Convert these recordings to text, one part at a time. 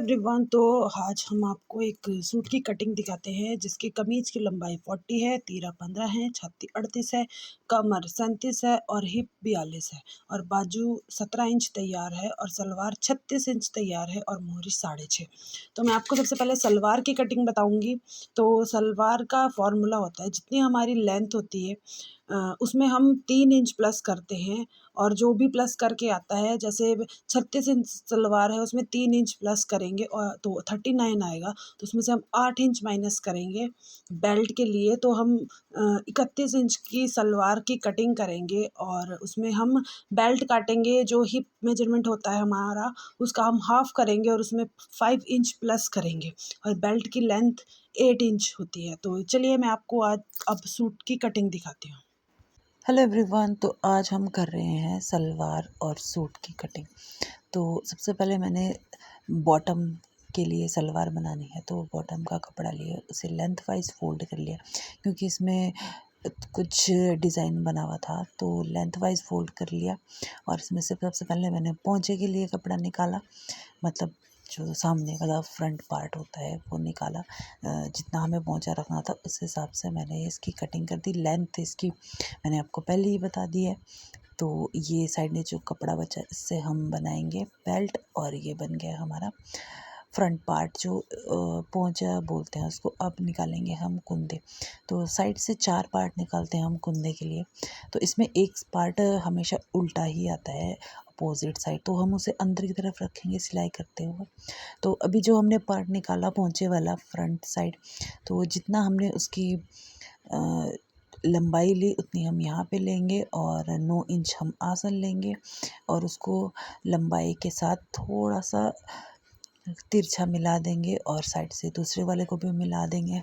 Everyone. तो आज हम आपको एक सूट की कटिंग दिखाते हैं जिसकी कमीज की लंबाई 40 है, तीरा 15 है, छाती 38 है, कमर 37 है और हिप 42 है और बाजू 17 इंच तैयार है और सलवार 36 इंच तैयार है और मोहरी 6.5। तो मैं आपको सबसे पहले सलवार की कटिंग बताऊंगी। तो सलवार का फॉर्मूला होता है, जितनी हमारी लेंथ होती है उसमें हम 3 इंच प्लस करते हैं और जो भी प्लस करके आता है, जैसे 36 इंच सलवार है उसमें 3 इंच प्लस करेंगे और तो 39 आएगा, तो उसमें से हम 8 इंच माइनस करेंगे बेल्ट के लिए। तो हम 31 इंच की सलवार की कटिंग करेंगे और उसमें हम बेल्ट काटेंगे। जो हिप मेजरमेंट होता है हमारा, उसका हम हाफ करेंगे और उसमें 5 इंच प्लस करेंगे और बेल्ट की लेंथ 8 इंच होती है। तो चलिए मैं आपको आज अब सूट की कटिंग दिखाती हूँ। Hello everyone. तो आज हम कर रहे हैं सलवार और सूट की कटिंग। तो सबसे पहले मैंने बॉटम के लिए सलवार बनानी है, तो बॉटम का कपड़ा लिया, उसे लेंथ वाइज फोल्ड कर लिया क्योंकि इसमें कुछ डिज़ाइन बना हुआ था, तो लेंथ वाइज फोल्ड कर लिया। और इसमें से सबसे पहले मैंने पोंचे के लिए कपड़ा निकाला, मतलब जो सामने वाला फ्रंट पार्ट होता है वो निकाला। जितना हमें पोंचा रखना था उस हिसाब से मैंने इसकी कटिंग कर दी। लेंथ इसकी मैंने आपको पहले ही बता दी है। तो ये साइड में जो कपड़ा बचा इससे हम बनाएंगे बेल्ट और ये बन गया हमारा फ्रंट पार्ट, जो पोंचा बोलते हैं उसको। अब निकालेंगे हम कुंदे। तो साइड से 4 पार्ट निकालते हैं हम कुंदे के लिए। तो इसमें एक पार्ट हमेशा उल्टा ही आता है, अपोजिट साइड, तो हम उसे अंदर की तरफ रखेंगे सिलाई करते हुए। तो अभी जो हमने पार्ट निकाला पोंचे वाला फ्रंट साइड, तो जितना हमने उसकी लंबाई ली उतनी हम यहाँ पे लेंगे और 9 इंच हम आसन लेंगे और उसको लंबाई के साथ थोड़ा सा तिरछा मिला देंगे और साइड से दूसरे वाले को भी मिला देंगे।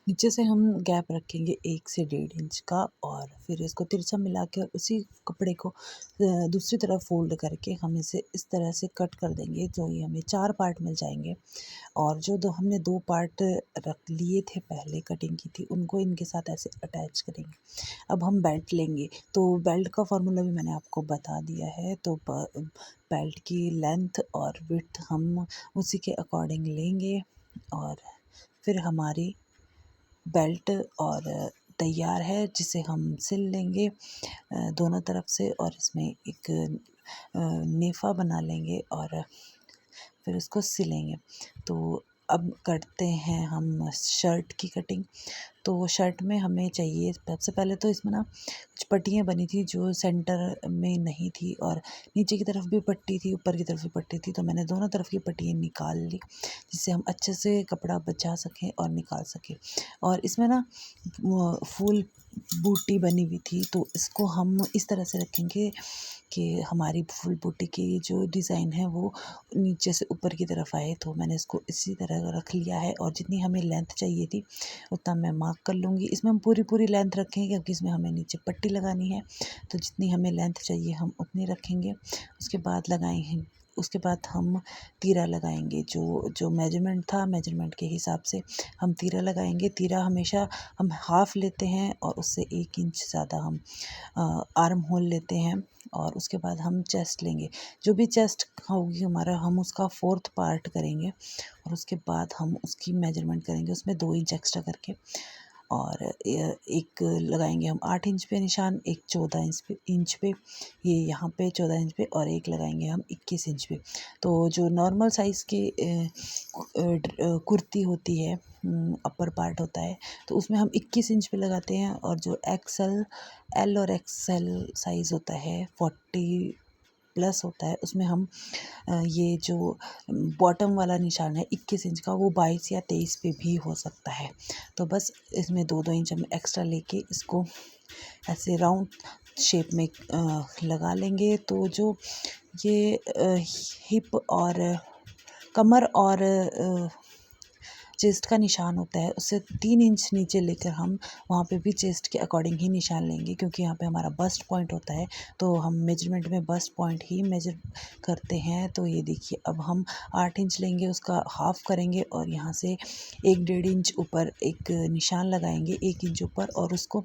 नीचे से हम गैप रखेंगे 1 से 1.5 इंच का और फिर इसको तिरछा मिला के उसी कपड़े को दूसरी तरफ फोल्ड करके हम इसे इस तरह से कट कर देंगे, तो ये हमें 4 पार्ट मिल जाएंगे। और जो हमने 2 पार्ट रख लिए थे पहले कटिंग की थी, उनको इनके साथ ऐसे अटैच करेंगे। अब हम बेल्ट लेंगे, तो बेल्ट का फॉर्मूला भी मैंने आपको बता दिया है। तो बेल्ट की लेंथ और विड्थ हम उसी के अकॉर्डिंग लेंगे और फिर हमारी बेल्ट और तैयार है, जिसे हम सिल लेंगे दोनों तरफ से और इसमें एक नेफा बना लेंगे और फिर उसको सिलेंगे। तो अब करते हैं हम शर्ट की कटिंग। तो शर्ट में हमें चाहिए, सबसे पहले तो इसमें ना कुछ पट्टियाँ बनी थी जो सेंटर में नहीं थी और नीचे की तरफ भी पट्टी थी, ऊपर की तरफ भी पट्टी थी। तो मैंने दोनों तरफ की पट्टियाँ निकाल ली जिससे हम अच्छे से कपड़ा बचा सकें और निकाल सकें। और इसमें ना फूल बूटी बनी हुई थी, तो इसको हम इस तरह से रखेंगे कि हमारी फुल बूटी की जो डिज़ाइन है वो नीचे से ऊपर की तरफ आए। तो मैंने इसको इसी तरह रख लिया है और जितनी हमें लेंथ चाहिए थी उतना मैं मार्क कर लूँगी। इसमें हम पूरी लेंथ रखेंगे क्योंकि इसमें हमें नीचे पट्टी लगानी है, तो जितनी हमें लेंथ चाहिए हम उतनी रखेंगे। उसके बाद हम तीरा लगाएंगे। जो मेजरमेंट था, मेजरमेंट के हिसाब से हम तीरा लगाएंगे। तीरा हमेशा हम हाफ लेते हैं और उससे 1 इंच ज़्यादा हम आर्म होल लेते हैं। और उसके बाद हम चेस्ट लेंगे। जो भी चेस्ट होगी हमारा, हम उसका 4th पार्ट करेंगे और उसके बाद हम उसकी मेजरमेंट करेंगे उसमें 2 इंच एक्स्ट्रा करके। और एक लगाएंगे हम 8 इंच पे निशान, एक 14 इंच पे, ये यहाँ पे 14 इंच पे, और एक लगाएंगे हम 21 इंच पे। तो जो नॉर्मल साइज़ की कुर्ती होती है, अपर पार्ट होता है, तो उसमें हम 21 इंच पे लगाते हैं। और जो एल और एक्सएल साइज़ होता है, 40 प्लस होता है, उसमें हम ये जो बॉटम वाला निशान है 21 इंच का, वो 22 या 23 पे भी हो सकता है। तो बस इसमें 2-2 इंच हम एक्स्ट्रा लेके इसको ऐसे राउंड शेप में लगा लेंगे। तो जो ये हिप और कमर और चेस्ट का निशान होता है, उससे 3 इंच नीचे लेकर हम वहाँ पे भी चेस्ट के अकॉर्डिंग ही निशान लेंगे, क्योंकि यहाँ पे हमारा बस्ट पॉइंट होता है। तो हम मेजरमेंट में बस्ट पॉइंट ही मेजर करते हैं। तो ये देखिए, अब हम 8 इंच लेंगे, उसका हाफ करेंगे और यहाँ से 1-1.5 इंच ऊपर एक निशान लगाएंगे, 1 इंच ऊपर, और उसको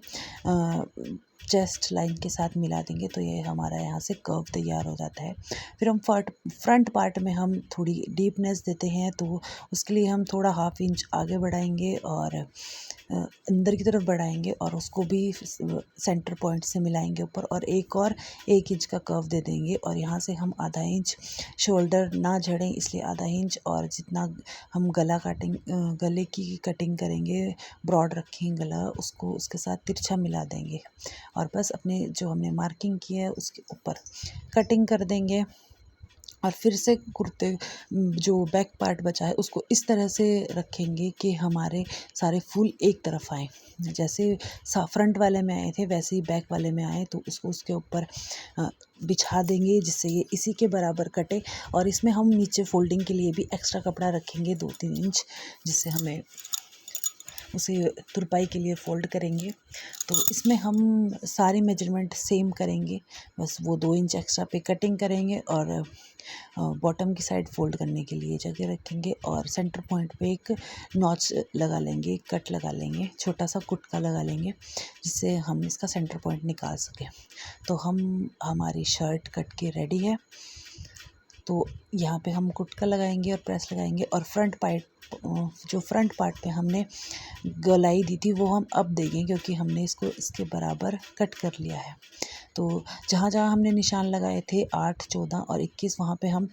चेस्ट लाइन के साथ मिला देंगे तो ये हमारा यहाँ से कर्व तैयार हो जाता है। फिर हम फ्रंट पार्ट में हम थोड़ी डीपनेस देते हैं, तो उसके लिए हम थोड़ा 1/2 इंच आगे बढ़ाएंगे और अंदर की तरफ बढ़ाएंगे और उसको भी सेंटर पॉइंट से मिलाएंगे ऊपर, और 1 इंच का कर्व दे देंगे। और यहाँ से हम आधा इंच शोल्डर ना झड़ें इसलिए आधा इंच, और जितना हम गले की कटिंग करेंगे, ब्रॉड रखेंगे गला, उसको उसके साथ तिरछा मिला देंगे और बस अपने जो हमने मार्किंग की है उसके ऊपर कटिंग कर देंगे। और फिर से कुर्ते जो बैक पार्ट बचा है उसको इस तरह से रखेंगे कि हमारे सारे फूल एक तरफ आए। जैसे फ्रंट वाले में आए थे वैसे ही बैक वाले में आए, तो उसको उसके ऊपर बिछा देंगे जिससे ये इसी के बराबर कटे। और इसमें हम नीचे फोल्डिंग के लिए भी एक्स्ट्रा कपड़ा रखेंगे 2-3 इंच, जिससे हमें उसे तुरपाई के लिए फ़ोल्ड करेंगे। तो इसमें हम सारे मेजरमेंट सेम करेंगे, बस वो 2 इंच एक्स्ट्रा पे कटिंग करेंगे और बॉटम की साइड फ़ोल्ड करने के लिए जगह रखेंगे और सेंटर पॉइंट पे एक नॉच लगा लेंगे, कट लगा लेंगे, छोटा सा कुटका लगा लेंगे जिससे हम इसका सेंटर पॉइंट निकाल सकें। तो हमारी शर्ट कट के रेडी है। तो यहाँ पे हम कुटका लगाएंगे और प्रेस लगाएंगे, और जो फ्रंट पार्ट पे हमने गोलाई दी थी वो हम अब देंगे, क्योंकि हमने इसको इसके बराबर कट कर लिया है। तो जहाँ जहाँ हमने निशान लगाए थे 8, 14 और 21 वहाँ पे हम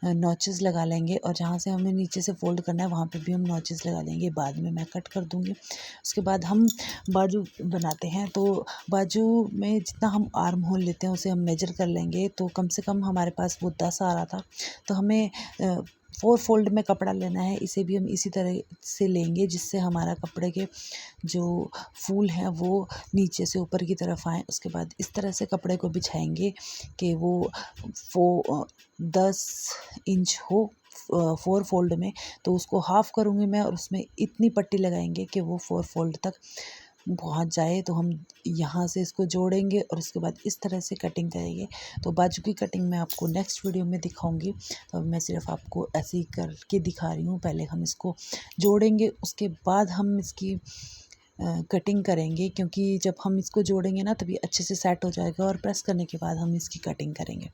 नॉचेस लगा लेंगे, और जहाँ से हमें नीचे से फोल्ड करना है वहाँ पे भी हम नॉचेस लगा लेंगे। बाद में मैं कट कर दूँगी। उसके बाद हम बाजू बनाते हैं, तो बाजू में जितना हम आर्म होल लेते हैं उसे हम मेजर कर लेंगे। तो कम से कम हमारे पास वो 10 आ रहा था, तो हमें 4 फोल्ड में कपड़ा लेना है। इसे भी हम इसी तरह से लेंगे जिससे हमारा कपड़े के जो फूल हैं वो नीचे से ऊपर की तरफ आएँ। उसके बाद इस तरह से कपड़े को बिछाएंगे कि वो 10 इंच हो 4 फोल्ड में। तो उसको हाफ़ करूँगी मैं और उसमें इतनी पट्टी लगाएंगे कि वो 4 फोल्ड तक पहुँच जाए। तो हम यहाँ से इसको जोड़ेंगे और उसके बाद इस तरह से कटिंग करेंगे। तो बाजू की कटिंग मैं आपको नेक्स्ट वीडियो में दिखाऊंगी। तो अब मैं सिर्फ आपको ऐसे ही करके दिखा रही हूँ। पहले हम इसको जोड़ेंगे, उसके बाद हम इसकी कटिंग करेंगे, क्योंकि जब हम इसको जोड़ेंगे ना तभी अच्छे से सेट हो जाएगा, और प्रेस करने के बाद हम इसकी कटिंग करेंगे।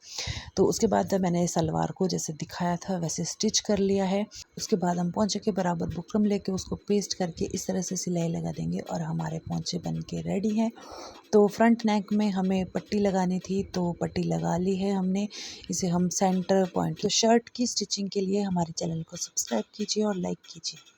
तो उसके बाद मैंने सलवार को जैसे दिखाया था वैसे स्टिच कर लिया है। उसके बाद हम पोंचे के बराबर बुकरम लेके उसको पेस्ट करके इस तरह से सिलाई लगा देंगे और हमारे पोंचे बन के रेडी हैं। तो फ्रंट नेक में हमें पट्टी लगानी थी, तो पट्टी लगा ली है हमने। इसे हम सेंटर पॉइंट, तो शर्ट की स्टिचिंग के लिए हमारे चैनल को सब्सक्राइब कीजिए और लाइक कीजिए।